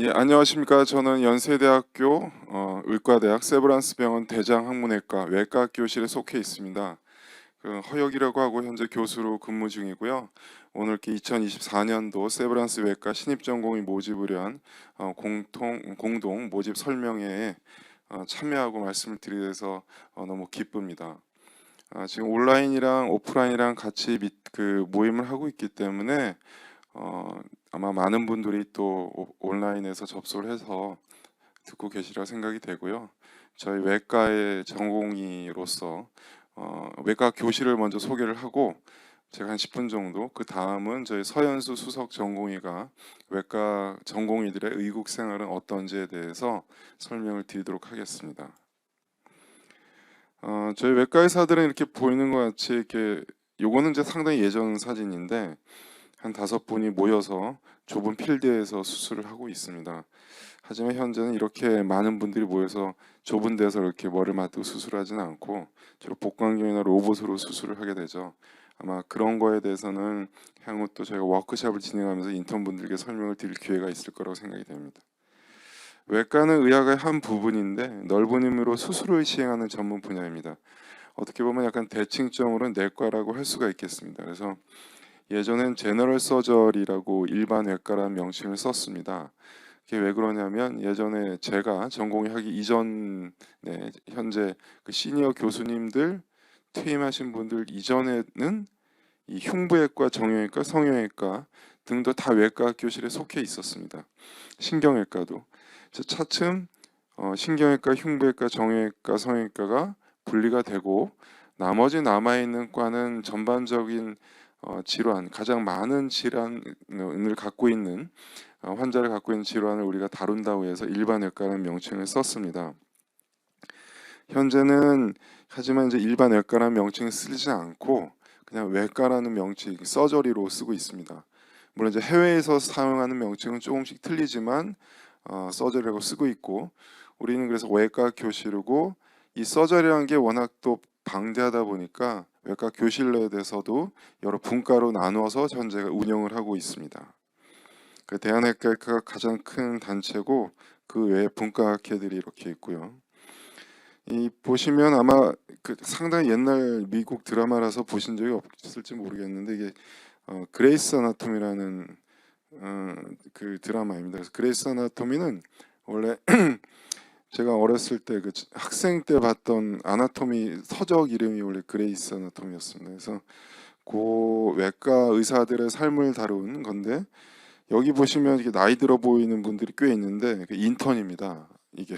예, 안녕하십니까. 저는 연세대학교 의과대학 세브란스병원 대장학문외과 외과 교실에 속해 있습니다. 허혁이라고 하고 현재 교수로 근무 중이고요. 오늘 이렇게 2024년도 세브란스 외과 신입전공의 모집을 위한 공동 모집 설명회에 참여하고 말씀을 드리게 돼서 너무 기쁩니다. 지금 온라인이랑 오프라인이랑 같이 모임을 하고 있기 때문에 아마 많은 분들이 또 온라인에서 접속을 해서 듣고 계시리라 생각이 되고요. 저희 외과의 전공의로서 외과 교실을 먼저 소개를 하고 제가 한 10분 정도, 그 다음은 저희 서현수 수석 전공의가 외과 전공의들의 의국 생활은 어떤지에 대해서 설명을 드리도록 하겠습니다. 저희 외과 의사들은 이렇게 보이는 것 같이 이렇게, 요거는 이제 상당히 예전 사진인데 한 5분이 모여서 좁은 필드에서 수술을 하고 있습니다. 하지만 현재는 이렇게 많은 분들이 모여서 좁은 데서 이렇게 머리를 맞대고 수술하지는 않고 주로 복강경이나 로봇으로 수술을 하게 되죠. 아마 그런 거에 대해서는 향후 또 저희가 워크숍을 진행하면서 인턴분들께 설명을 드릴 기회가 있을 거라고 생각이 됩니다. 외과는 의학의 한 부분인데 넓은 의미로 수술을 시행하는 전문 분야입니다. 어떻게 보면 약간 대칭적으로 내과라고 할 수가 있겠습니다. 그래서 예전엔 제너럴 서저리라고 일반 외과라는 명칭을 썼습니다. 그게 왜 그러냐면 예전에 제가 전공의 하기 이전에 현재 그 시니어 교수님들 퇴임하신 분들 이전에는 이 흉부외과, 정형외과, 성형외과 등도 다 외과 교실에 속해 있었습니다. 신경외과도 차츰 신경외과, 흉부외과, 정형외과, 성형외과가 분리가 되고 나머지 남아있는 과는 전반적인 질환, 가장 많은 질환을 갖고 있는 환자를 갖고 있는 질환을 우리가 다룬다고 해서 일반외과라는 명칭을 썼습니다. 현재는 하지만 이제 일반외과라는 명칭을 쓰지 않고 그냥 외과라는 명칭, 서저리로 쓰고 있습니다. 물론 이제 해외에서 사용하는 명칭은 조금씩 틀리지만 서저리라고 쓰고 있고, 우리는 그래서 외과 교실이고, 이 서저리라는 게 워낙 또 방대하다 보니까 외과 교실 내에서도 여러 분과로 나누어서 현재 운영을 하고 있습니다. 그 대한외과가 가장 큰 단체고 그 외에 분과학회들이 이렇게 있고요. 이 보시면 아마 그 상당히 옛날 미국 드라마라서 보신 적이 없을지 모르겠는데 이게 그레이스 아나토미라는 그 드라마입니다. 그래서 그레이스 아나토미는 원래 제가 어렸을 때 그 학생 때 봤던 아나토미 서적 이름이 원래 그레이스 아나토미였습니다. 그래서 그 외과 의사들의 삶을 다룬 건데, 여기 보시면 이렇게 나이 들어 보이는 분들이 꽤 있는데 인턴입니다. 이게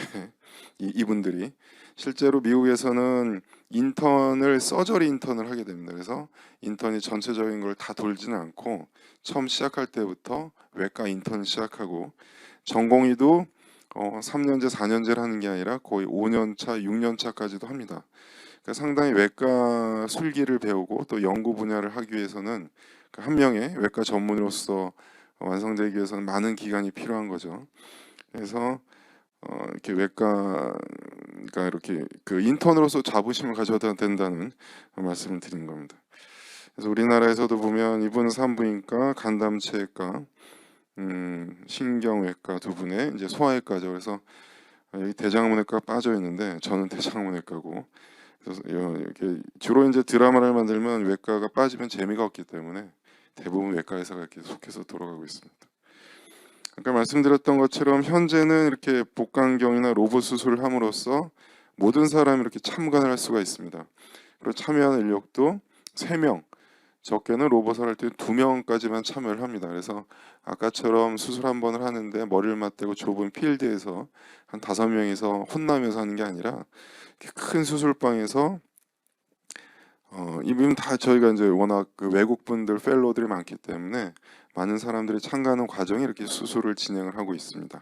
이분들이 실제로 미국에서는 인턴을 서저리 인턴을 하게 됩니다. 그래서 인턴이 전체적인 걸 다 돌지는 않고 처음 시작할 때부터 외과 인턴 시작하고 전공의도 3년제, 4년제를 하는 게 아니라 거의 5년차, 6년차까지도 합니다. 그러니까 상당히 외과 술기를 배우고 또 연구 분야를 하기 위해서는 한 명의 외과 전문의로서 완성되기 위해서는 많은 기간이 필요한 거죠. 그래서 이렇게 외과가 이렇게 그 인턴으로서 자부심을 가져야 된다는 말씀을 드린 겁니다. 그래서 우리나라에서도 보면 이분은 산부인과, 간담체외과, 신경외과 두 분의 이제 소아외과죠. 그래서 여기 대장문외과 빠져 있는데 저는 대장문외과고, 그래서 이렇게 주로 이제 드라마를 만들면 외과가 빠지면 재미가 없기 때문에 대부분 외과 회사가 이렇게 속해서 돌아가고 있습니다. 아까 말씀드렸던 것처럼 현재는 이렇게 복강경이나 로봇 수술을 함으로써 모든 사람이 이렇게 참관을 할 수가 있습니다. 그리고 참여하는 인력도 3명, 적게는 로봇을 할 때 2명까지만 참여를 합니다. 그래서 아까처럼 수술 한 번을 하는데 머리를 맞대고 좁은 필드에서 한 5명이서 혼나면서 하는 게 아니라 큰 수술방에서 이분 다 저희가 이제 워낙 그 외국 분들 펠로들이 많기 때문에 많은 사람들이 참가하는 과정이 이렇게 수술을 진행을 하고 있습니다.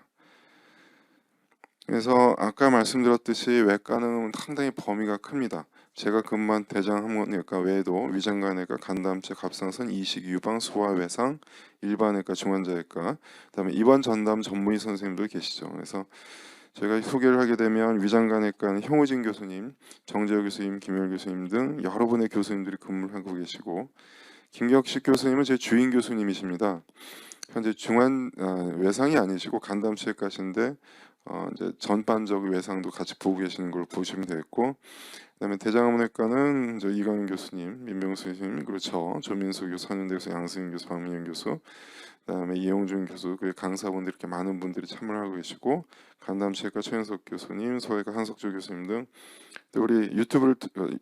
그래서 아까 말씀드렸듯이 외과는 상당히 범위가 큽니다. 제가 근무한 대장학문외과 외에도 위장관외과, 간담체, 갑상선, 이식, 유방, 소아, 외상, 일반외과, 중환자외과, 그다음에 입원 전담 전문의 선생님도 계시죠. 그래서 제가 소개를 하게 되면 위장관외과는 형우진 교수님, 정재호 교수님, 김열 교수님 등 여러 분의 교수님들이 근무를 하고 계시고, 김격식 교수님은 제 주인 교수님이십니다. 현재 외상이 아니시고 간담체육과신데 이제 전반적 외상도 같이 보고 계시는 걸로 보시면 되겠고, 그다음에 대장암외과는 이제 이광윤 교수님, 민병수 교수님, 그리고 저 조민수 교수, 한윤대 교수, 양승윤 교수, 박민영 교수, 그다음에 이용준 교수, 그 강사분들 이렇게 많은 분들이 참여를 하고 계시고, 간담체육과 최현석 교수님, 소외과 한석조 교수님 등, 또 우리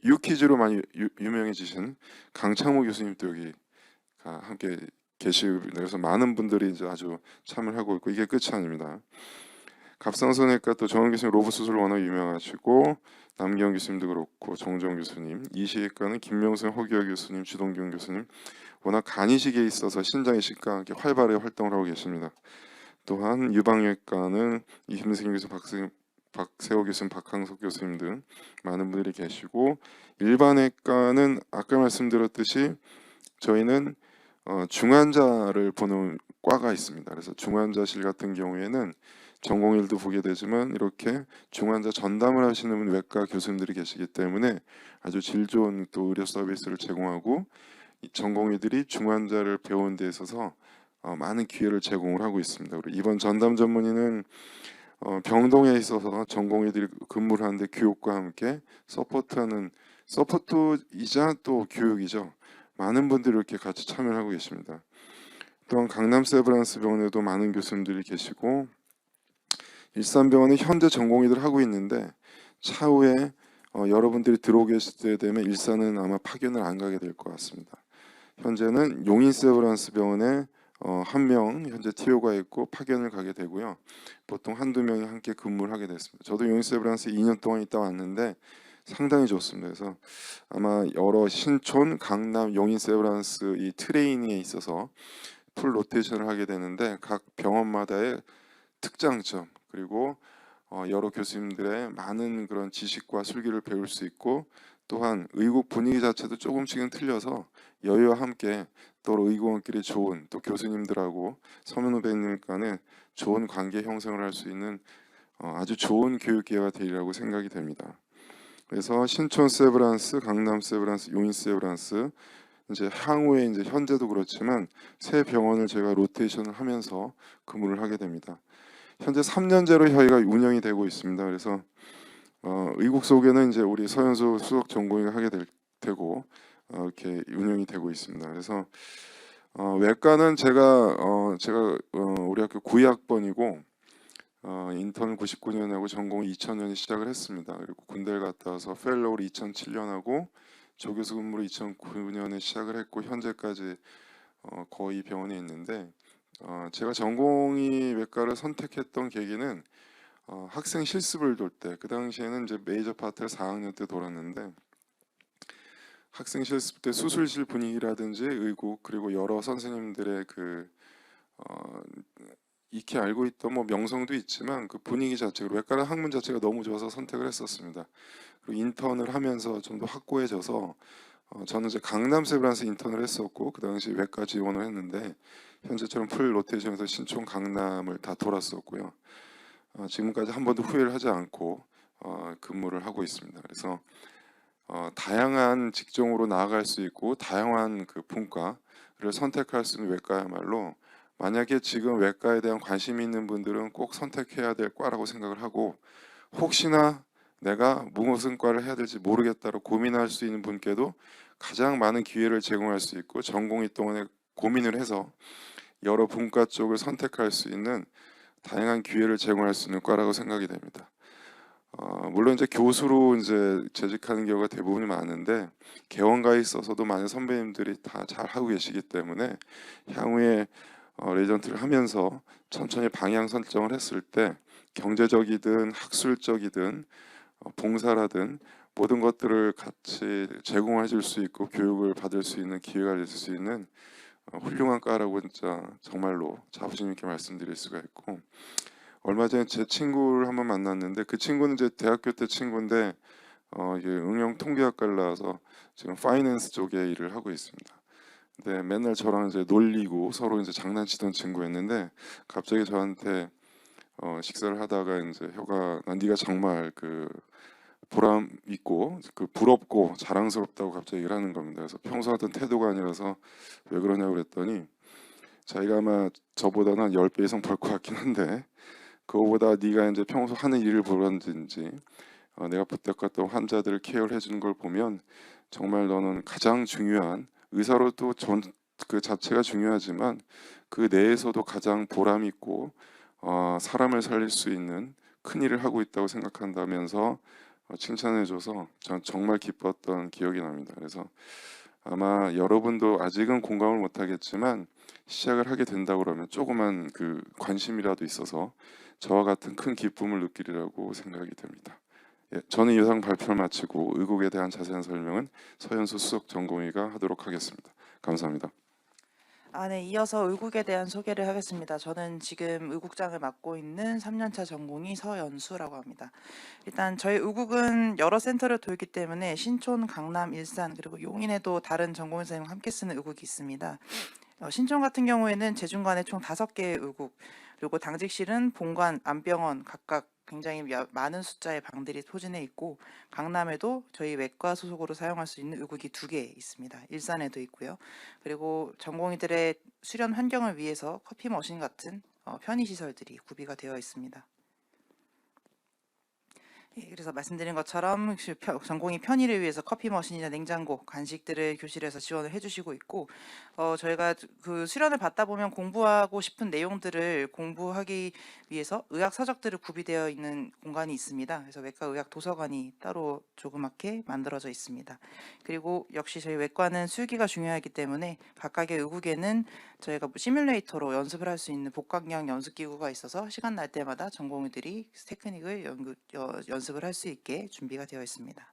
유퀴즈로 많이 유명해지신 강창호 교수님도 여기 함께 계시고, 그래서 많은 분들이 이제 아주 참여를 하고 있고, 이게 끝이 아닙니다. 갑상선외과 또 정원 교수님 로봇 수술 워낙 유명하시고, 남경 교수님도 그렇고, 정정 교수님, 이식외과는 김명선, 허기화 교수님, 주동균 교수님, 워낙 간이식에 있어서 신장 이식과 함께 활발하게 활동을 하고 계십니다. 또한 유방외과는 이김승희 교수, 박세호 교수님, 박항석 교수님 등 많은 분들이 계시고, 일반외과는 아까 말씀드렸듯이 저희는 중환자를 보는 과가 있습니다. 그래서 중환자실 같은 경우에는 전공의도 보게 되지만 이렇게 중환자 전담을 하시는 외과 교수님들이 계시기 때문에 아주 질 좋은 또 의료 서비스를 제공하고, 이 전공의들이 중환자를 배우는 데 있어서 많은 기회를 제공을 하고 있습니다. 그리고 이번 전담 전문의는 병동에 있어서 전공의들이 근무를 하는데 교육과 함께 서포트이자 또 교육이죠. 많은 분들이 이렇게 같이 참여를 하고 계십니다. 또한 강남 세브란스 병원에도 많은 교수님들이 계시고, 일산병원은 현재 전공의들 하고 있는데 차후에 여러분들이 들어오게 되면 일산은 아마 파견을 안 가게 될 것 같습니다. 현재는 용인 세브란스 병원에 한 명 현재 TO가 있고 파견을 가게 되고요. 보통 한두 명이 함께 근무를 하게 됐습니다. 저도 용인 세브란스 2년 동안 있다 왔는데 상당히 좋습니다. 그래서 아마 여러 신촌, 강남, 용인 세브란스 이 트레이닝에 있어서 풀 로테이션을 하게 되는데, 각 병원마다의 특장점, 그리고 여러 교수님들의 많은 그런 지식과 술기를 배울 수 있고, 또한 의국 분위기 자체도 조금씩은 틀려서 여유와 함께 또 의국원끼리 좋은, 또 교수님들하고 서면 후배님 간에 좋은 관계 형성을 할 수 있는 아주 좋은 교육 기회가 되리라고 생각이 됩니다. 그래서 신촌 세브란스, 강남 세브란스, 용인 세브란스, 이제 향후에 이제 현재도 그렇지만 새 병원을 제가 로테이션을 하면서 근무를 하게 됩니다. 현재 3년제로 저희가 운영이 되고 있습니다. 그래서 의국 속에는 이제 우리 서현수 수석 전공의가 하게 되고 이렇게 운영이 되고 있습니다. 그래서 외과는 제가 우리 학교 9학번이고 인턴 99년 하고 전공 2000년에 시작을 했습니다. 그리고 군대를 갔다 와서 펠로우를 2007년 하고 조교수 근무를 2009년에 시작을 했고, 현재까지 거의 병원에 있는데, 제가 전공의 외과를 선택했던 계기는 학생 실습을 돌 때, 그 당시에는 이제 메이저 파트를 4학년 때 돌았는데, 학생 실습 때 수술실 분위기라든지 의국, 그리고 여러 선생님들의 익히 알고 있던 뭐 명성도 있지만 그 분위기 자체가, 외과는 학문 자체가 너무 좋아서 선택을 했었습니다. 그리고 인턴을 하면서 좀 더 확고해져서 저는 이제 강남 세브란스 인턴을 했었고, 그 당시 외과 지원을 했는데 현재처럼 풀 로테이션에서 신촌, 강남을 다 돌았었고요. 지금까지 한 번도 후회를 하지 않고 근무를 하고 있습니다. 그래서 다양한 직종으로 나아갈 수 있고 다양한 그 분과를 선택할 수 있는 외과야말로, 만약에 지금 외과에 대한 관심이 있는 분들은 꼭 선택해야 될 과라고 생각을 하고, 혹시나 내가 무슨 과를 해야 될지 모르겠다고 고민할 수 있는 분께도 가장 많은 기회를 제공할 수 있고, 전공의 동안에 고민을 해서 여러 분과 쪽을 선택할 수 있는 다양한 기회를 제공할 수 있는 과라고 생각이 됩니다. 물론 이제 교수로 이제 재직하는 경우가 대부분이 많은데, 개원가에 있어서도 많은 선배님들이 다 잘 하고 계시기 때문에 향후에 레지던트를 하면서 천천히 방향 설정을 했을 때 경제적이든 학술적이든 봉사라든 모든 것들을 같이 제공해 줄 수 있고 교육을 받을 수 있는 기회가 될 수 있는 훌륭한 과라고 진짜 정말로 자부심 있게 말씀드릴 수가 있고, 얼마 전에 제 친구를 한번 만났는데, 그 친구는 이제 대학교 때 친구인데 이게 응용 통계학과를 나와서 지금 파이낸스 쪽에 일을 하고 있습니다. 근데 맨날 저랑 이제 놀리고 서로 이제 장난치던 친구였는데, 갑자기 저한테 식사를 하다가 이제 혀가, 난 네가 정말 그 보람 있고 그 부럽고 자랑스럽다고 갑자기 얘기를 하는 겁니다. 그래서 평소 하던 태도가 아니라서 왜 그러냐고 그랬더니, 자기가 아마 저보다는 한 10배 이상 벌 것 같긴 한데 그거보다 네가 이제 평소 하는 일을 보라든지 내가 부탁했던 환자들을 케어를 해주는 걸 보면 정말 너는 가장 중요한 의사로도 그 자체가 중요하지만 그 내에서도 가장 보람 있고 사람을 살릴 수 있는 큰 일을 하고 있다고 생각한다면서 칭찬해줘서 전 정말 기뻤던 기억이 납니다. 그래서 아마 여러분도 아직은 공감을 못하겠지만 시작을 하게 된다 그러면 조그만 그 관심이라도 있어서 저와 같은 큰 기쁨을 느끼리라고 생각이 됩니다. 예, 저는 이상 발표를 마치고 의국에 대한 자세한 설명은 서현수 수석 전공의가 하도록 하겠습니다. 감사합니다. 네, 이어서 의국에 대한 소개를 하겠습니다. 저는 지금 의국장을 맡고 있는 3년차 전공의 서연수라고 합니다. 일단 저희 의국은 여러 센터를 돌기 때문에 신촌, 강남, 일산 그리고 용인에도 다른 전공의사님과 함께 쓰는 의국이 있습니다. 신촌 같은 경우에는 제중간에 총 5개의 의국, 그리고 당직실은 본관, 안병원 각각 굉장히 많은 숫자의 방들이 포진해 있고, 강남에도 저희 외과 소속으로 사용할 수 있는 의국이 2개 있습니다. 일산에도 있고요. 그리고 전공의들의 수련 환경을 위해서 커피 머신 같은 편의 시설들이 구비가 되어 있습니다. 예, 그래서 말씀드린 것처럼 전공의 편의를 위해서 커피 머신이나 냉장고, 간식들을 교실에서 지원을 해주시고 있고, 저희가 그 수련을 받다 보면 공부하고 싶은 내용들을 공부하기 위해서 의학 서적들을 구비되어 있는 공간이 있습니다. 그래서 외과 의학 도서관이 따로 조그맣게 만들어져 있습니다. 그리고 역시 저희 외과는 술기가 중요하기 때문에 각각의 의국에는 저희가 시뮬레이터로 연습을 할 수 있는 복강형 연습기구가 있어서 시간 날 때마다 전공의들이 테크닉을 연습을 할 수 있게 준비가 되어 있습니다.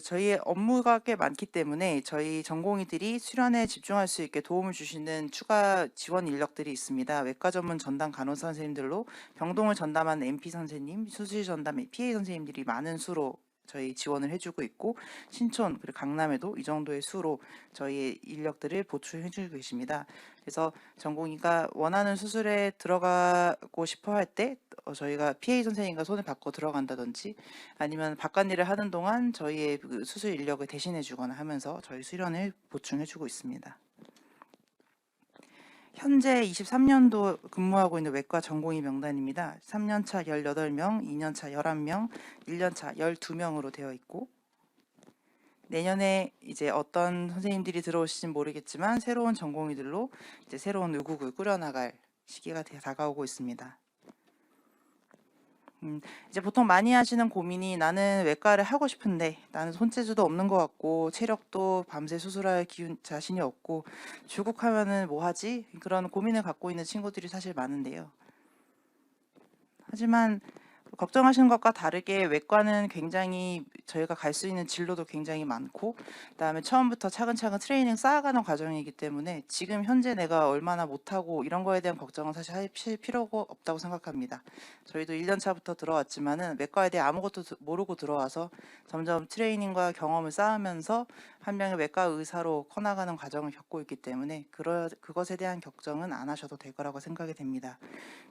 저희의 업무가 꽤 많기 때문에 저희 전공의들이 수련에 집중할 수 있게 도움을 주시는 추가 지원 인력들이 있습니다. 외과 전문 전담 간호사 선생님들로 병동을 전담하는 MP 선생님, 수술 전담 PA 선생님들이 많은 수로 저희 지원을 해주고 있고, 신촌 그리고 강남에도 이 정도의 수로 저희 인력들을 보충해주고 계십니다. 그래서 전공의가 원하는 수술에 들어가고 싶어 할 때 저희가 PA 선생님과 손을 바꿔 들어간다든지 아니면 바깥 일을 하는 동안 저희의 그 수술 인력을 대신해 주거나 하면서 저희 수련을 보충해 주고 있습니다. 현재 23년도 근무하고 있는 외과 전공의 명단입니다. 3년차 18명, 2년차 11명, 1년차 12명으로 되어 있고, 내년에 이제 어떤 선생님들이 들어오실진 모르겠지만 새로운 전공의들로 이제 새로운 의국을 꾸려나갈 시기가 다가오고 있습니다. 이제 보통 많이 하시는 고민이 나는 외과를 하고 싶은데 나는 손재주도 없는 것 같고 체력도 밤새 수술할 자신이 없고 출국하면은 뭐 하지? 그런 고민을 갖고 있는 친구들이 사실 많은데요. 하지만 걱정하시는 것과 다르게 외과는 굉장히 저희가 갈 수 있는 진로도 굉장히 많고, 그다음에 처음부터 차근차근 트레이닝 쌓아가는 과정이기 때문에 지금 현재 내가 얼마나 못하고 이런 거에 대한 걱정은 사실 할 필요가 없다고 생각합니다. 저희도 1년 차부터 들어왔지만은 외과에 대해 아무것도 모르고 들어와서 점점 트레이닝과 경험을 쌓으면서 한 명의 외과 의사로 커나가는 과정을 겪고 있기 때문에 그것에 대한 걱정은 안 하셔도 될 거라고 생각이 됩니다.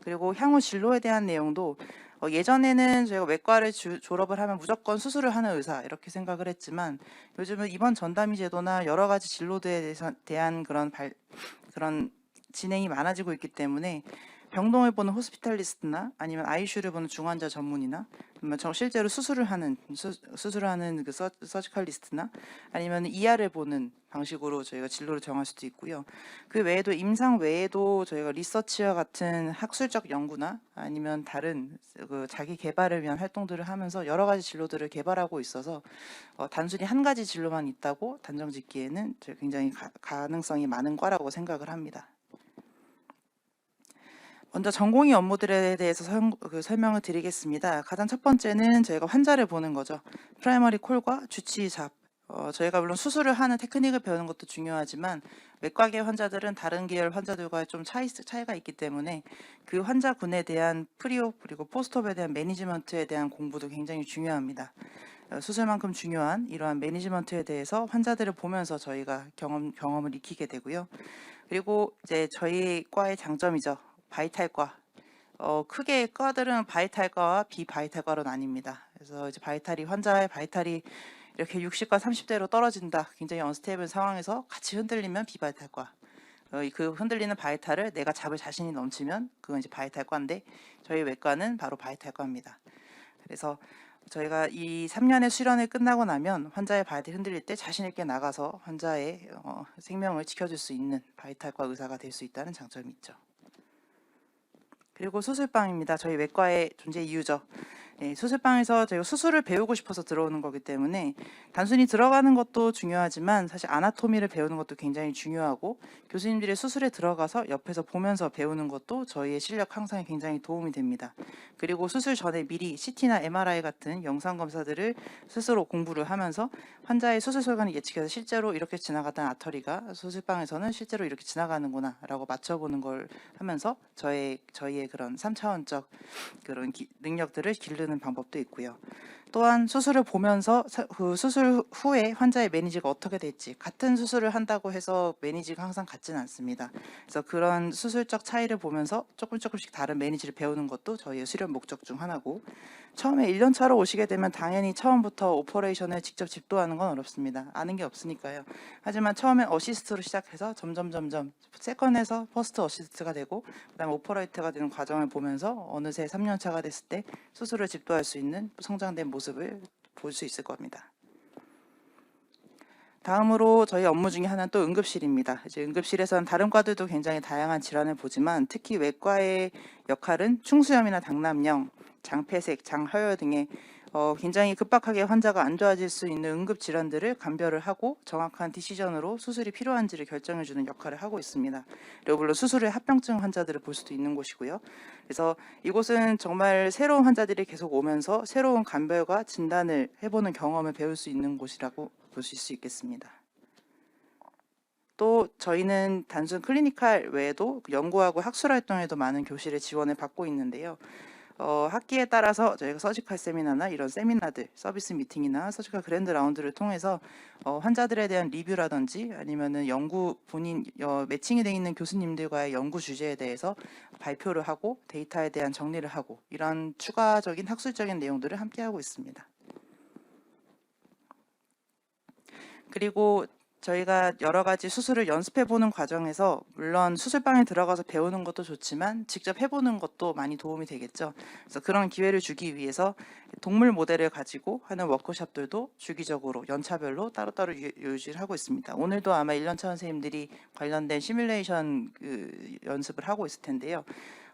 그리고 향후 진로에 대한 내용도 예전에는 저희가 외과를 졸업을 하면 무조건 수술을 하는 의사 이렇게 생각을 했지만, 요즘은 입원 전담의 제도나 여러 가지 진로들에 대한 그런 진행이 많아지고 있기 때문에 병동을 보는 호스피탈리스트나 아니면 ICU를 보는 중환자 전문이나 아니면 실제로 수술을 하는 그 서지컬리스트나 아니면 ER을 보는 방식으로 저희가 진로를 정할 수도 있고요. 그 외에도 임상 외에도 저희가 리서치와 같은 학술적 연구나 아니면 다른 그 자기 개발을 위한 활동들을 하면서 여러 가지 진로들을 개발하고 있어서 단순히 한 가지 진로만 있다고 단정 짓기에는 굉장히 가능성이 많은 과라고 생각을 합니다. 먼저 전공의 업무들에 대해서 설명을 드리겠습니다. 가장 첫 번째는 저희가 환자를 보는 거죠. 프라이머리 콜과 주치 잡. 저희가 물론 수술을 하는 테크닉을 배우는 것도 중요하지만 외과계 환자들은 다른 계열 환자들과 좀 차이가 있기 때문에 그 환자군에 대한 프리옵 그리고 포스트옵에 대한 매니지먼트에 대한 공부도 굉장히 중요합니다. 수술만큼 중요한 이러한 매니지먼트에 대해서 환자들을 보면서 저희가 경험을 익히게 되고요. 그리고 이제 저희 과의 장점이죠. 바이탈과. 크게 과들은 바이탈과와 비바이탈과로 나뉩니다. 그래서 이제 환자의 바이탈이 이렇게 60과 30대로 떨어진다. 굉장히 언스테이블 상황에서 같이 흔들리면 비바이탈과. 그 흔들리는 바이탈을 내가 잡을 자신이 넘치면 그건 이제 바이탈과인데 저희 외과는 바로 바이탈과입니다. 그래서 저희가 이 3년의 수련을 끝나고 나면 환자의 바이탈이 흔들릴 때 자신 있게 나가서 환자의 생명을 지켜줄 수 있는 바이탈과 의사가 될 수 있다는 장점이 있죠. 그리고 수술방입니다. 저희 외과의 존재 이유죠. 수술방에서 저희가 수술을 배우고 싶어서 들어오는 거기 때문에 단순히 들어가는 것도 중요하지만 사실 아나토미를 배우는 것도 굉장히 중요하고 교수님들이 수술에 들어가서 옆에서 보면서 배우는 것도 저희의 실력 향상에 굉장히 도움이 됩니다. 그리고 수술 전에 미리 CT나 MRI 같은 영상 검사들을 스스로 공부를 하면서 환자의 수술 소견을 예측해서 실제로 이렇게 지나가던 아터리가 수술방에서는 실제로 이렇게 지나가는구나 라고 맞춰보는 걸 하면서 저희의 그런 3차원적 그런 능력들을 기르는 방법도 있고요. 또한 수술을 보면서 그 수술 후에 환자의 매니지가 어떻게 될지 같은 수술을 한다고 해서 매니지가 항상 같지는 않습니다. 그래서 그런 수술적 차이를 보면서 조금씩 다른 매니지를 배우는 것도 저희의 수련 목적 중 하나고 처음에 1년 차로 오시게 되면 당연히 처음부터 오퍼레이션을 직접 집도하는 건 어렵습니다. 아는 게 없으니까요. 하지만 처음엔 어시스트로 시작해서 점점 세컨에서 퍼스트 어시스트가 되고 그다음에 오퍼레이터가 되는 과정을 보면서 어느새 3년 차가 됐을 때 수술을 집도할 수 있는 성장된 모습을 볼 수 있을 겁니다. 다음으로 저희 업무 중에 하나는 또 응급실입니다. 이제 응급실에서는 다른 과들도 굉장히 다양한 질환을 보지만 특히 외과의 역할은 충수염이나 당남령, 장폐색, 장허열 등의 굉장히 급박하게 환자가 안 좋아질 수 있는 응급 질환들을 감별을 하고 정확한 디시전으로 수술이 필요한지를 결정해주는 역할을 하고 있습니다. 그리고 물론 수술의 합병증 환자들을 볼 수도 있는 곳이고요. 그래서 이곳은 정말 새로운 환자들이 계속 오면서 새로운 감별과 진단을 해보는 경험을 배울 수 있는 곳이라고 보실 수 있겠습니다. 또 저희는 단순 클리니컬 외에도 연구하고 학술 활동에도 많은 교실의 지원을 받고 있는데요. 학기에 따라서 저희가 서지컬 세미나나 이런 세미나들, 서비스 미팅이나 서지컬 그랜드 라운드를 통해서 환자들에 대한 리뷰라든지 아니면은 연구 본인 매칭이 되어 있는 교수님들과의 연구 주제에 대해서 발표를 하고 데이터에 대한 정리를 하고 이런 추가적인 학술적인 내용들을 함께 하고 있습니다. 그리고 저희가 여러 가지 수술을 연습해보는 과정에서 물론 수술방에 들어가서 배우는 것도 좋지만 직접 해보는 것도 많이 도움이 되겠죠. 그래서 그런 기회를 주기 위해서 동물 모델을 가지고 하는 워크숍들도 주기적으로 연차별로 따로따로 유지를 하고 있습니다. 오늘도 아마 1년차 선생님들이 관련된 시뮬레이션 연습을 하고 있을 텐데요.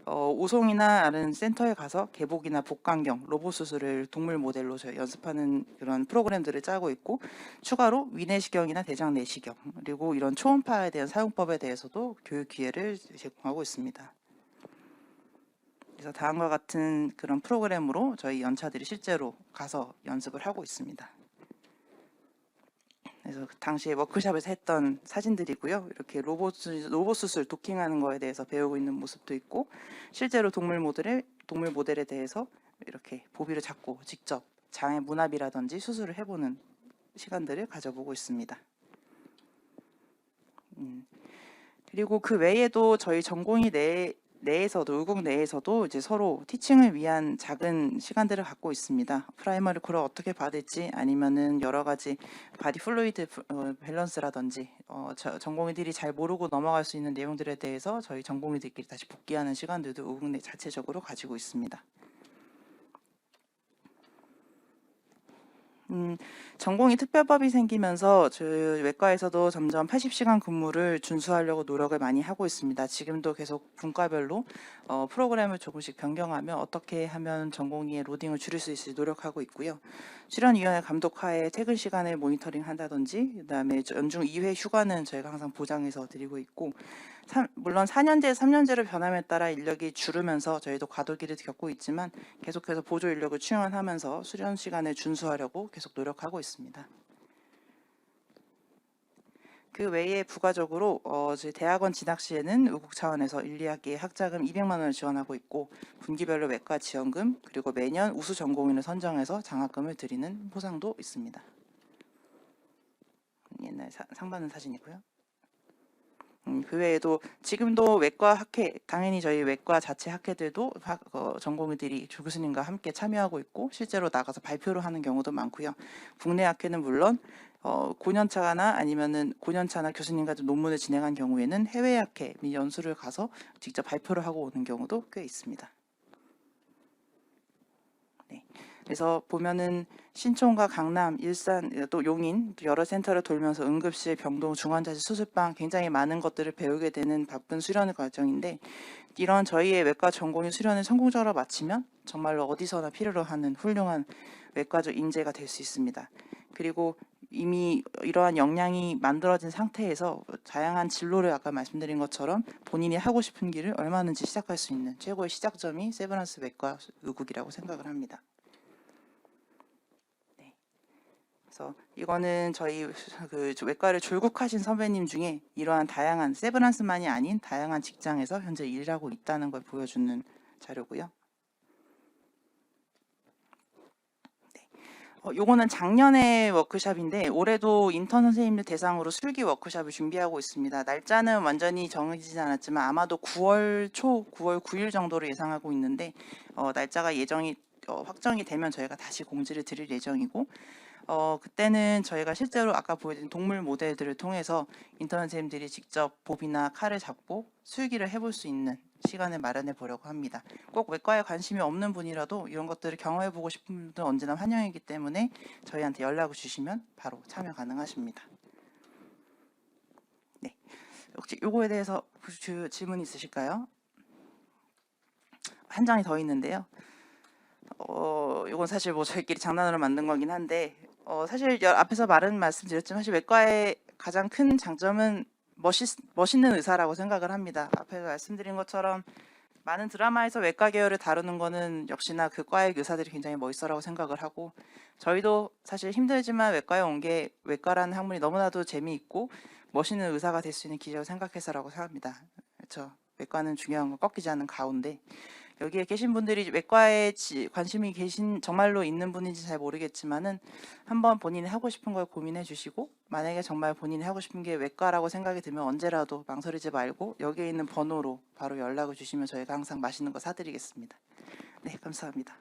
오송이나 다른 센터에 가서 개복이나 복강경, 로봇 수술을 동물 모델로 저희 연습하는 그런 프로그램들을 짜고 있고 추가로 위내시경이나 대장 내시경 그리고 이런 초음파에 대한 사용법에 대해서도 교육 기회를 제공하고 있습니다. 그래서 다음과 같은 그런 프로그램으로 저희 연차들이 실제로 가서 연습을 하고 있습니다. 그래서 그 당시에 워크숍에서 했던 사진들이고요. 이렇게 로봇 수술 도킹하는 거에 대해서 배우고 있는 모습도 있고 실제로 동물 모델에 대해서 이렇게 보비를 잡고 직접 장의 문합이라든지 수술을 해보는 시간들을 가져보고 있습니다. 그리고 그 외에도 저희 전공의 내에서도 의국 내에서도 이제 서로 티칭을 위한 작은 시간들을 갖고 있습니다. 프라이머리 콜을 어떻게 받을지 아니면은 여러 가지 바디 플루이드 밸런스라든지 전공의들이 잘 모르고 넘어갈 수 있는 내용들에 대해서 저희 전공의들끼리 다시 복귀하는 시간들도 의국 내 자체적으로 가지고 있습니다. 전공이 특별법이 생기면서 저희 외과에서도 점점 80시간 근무를 준수하려고 노력을 많이 하고 있습니다. 지금도 계속 분과별로 프로그램을 조금씩 변경하며 어떻게 하면 전공의의 로딩을 줄일 수 있을지 노력하고 있고요. 출연위원회 감독하에 퇴근 시간을 모니터링 한다든지 그다음에 연중 2회 휴가는 저희가 항상 보장해서 드리고 있고 물론 4년제, 3년제로 변함에 따라 인력이 줄으면서 저희도 과도기를 겪고 있지만 계속해서 보조 인력을 충원하면서 수련 시간을 준수하려고 계속 노력하고 있습니다. 그 외에 부가적으로 저희 대학원 진학 시에는 의국 차원에서 1, 2학기에 학자금 200만 원을 지원하고 있고 분기별로 외과 지원금 그리고 매년 우수 전공인을 선정해서 장학금을 드리는 보상도 있습니다. 옛날 상 받는 사진이고요. 그 외에도 지금도 외과 학회, 당연히 저희 외과 자체 학회들도 전공의들이 교수님과 함께 참여하고 있고 실제로 나가서 발표를 하는 경우도 많고요. 국내 학회는 물론 고년차나 아니면은 고년차나 교수님과 논문을 진행한 경우에는 해외 학회 및 연수를 가서 직접 발표를 하고 오는 경우도 꽤 있습니다. 네. 그래서 보면은 신촌과 강남, 일산, 또 용인 또 여러 센터를 돌면서 응급실, 병동, 중환자실, 수술방 굉장히 많은 것들을 배우게 되는 바쁜 수련 과정인데 이런 저희의 외과 전공의 수련을 성공적으로 마치면 정말로 어디서나 필요로 하는 훌륭한 외과적 인재가 될 수 있습니다. 그리고 이미 이러한 역량이 만들어진 상태에서 다양한 진로를 아까 말씀드린 것처럼 본인이 하고 싶은 길을 얼마든지 시작할 수 있는 최고의 시작점이 세브란스 외과 의국이라고 생각을 합니다. 그래서 이거는 저희 그 외과를 졸국하신 선배님 중에 이러한 다양한 세브란스만이 아닌 다양한 직장에서 현재 일하고 있다는 걸 보여주는 자료고요. 네. 요거는 작년의 워크숍인데 올해도 인턴 선생님들 대상으로 술기 워크숍을 준비하고 있습니다. 날짜는 완전히 정해지지 않았지만 아마도 9월 초, 9월 9일 정도로 예상하고 있는데 날짜가 확정이 되면 저희가 다시 공지를 드릴 예정이고 그때는 저희가 실제로 아까 보여드린 동물 모델들을 통해서 인턴 선생님들이 직접 봅이나 칼을 잡고 술기를 해볼 수 있는 시간을 마련해 보려고 합니다. 꼭 외과에 관심이 없는 분이라도 이런 것들을 경험해 보고 싶은 분들은 언제나 환영이기 때문에 저희한테 연락을 주시면 바로 참여 가능하십니다. 네, 혹시 요거에 대해서 질문 있으실까요? 한 장이 더 있는데요. 이건 사실 뭐 저희끼리 장난으로 만든 거긴 한데 사실 앞에서 말씀드렸지만 사실 외과의 가장 큰 장점은 멋있는 의사라고 생각을 합니다. 앞에서 말씀드린 것처럼 많은 드라마에서 외과 계열을 다루는 거는 역시나 그 과의 의사들이 굉장히 멋있어라고 생각을 하고 저희도 사실 힘들지만 외과에 온 게 외과라는 학문이 너무나도 재미있고 멋있는 의사가 될 수 있는 기회라고 생각해서라고 생각합니다. 그렇죠. 외과는 중요한 건 꺾이지 않는 가운데 여기에 계신 분들이 외과에 관심이 정말로 있는 분인지 잘 모르겠지만은 한번 본인이 하고 싶은 걸 고민해 주시고 만약에 정말 본인이 하고 싶은 게 외과라고 생각이 들면 언제라도 망설이지 말고 여기에 있는 번호로 바로 연락을 주시면 저희가 항상 맛있는 거 사드리겠습니다. 네, 감사합니다.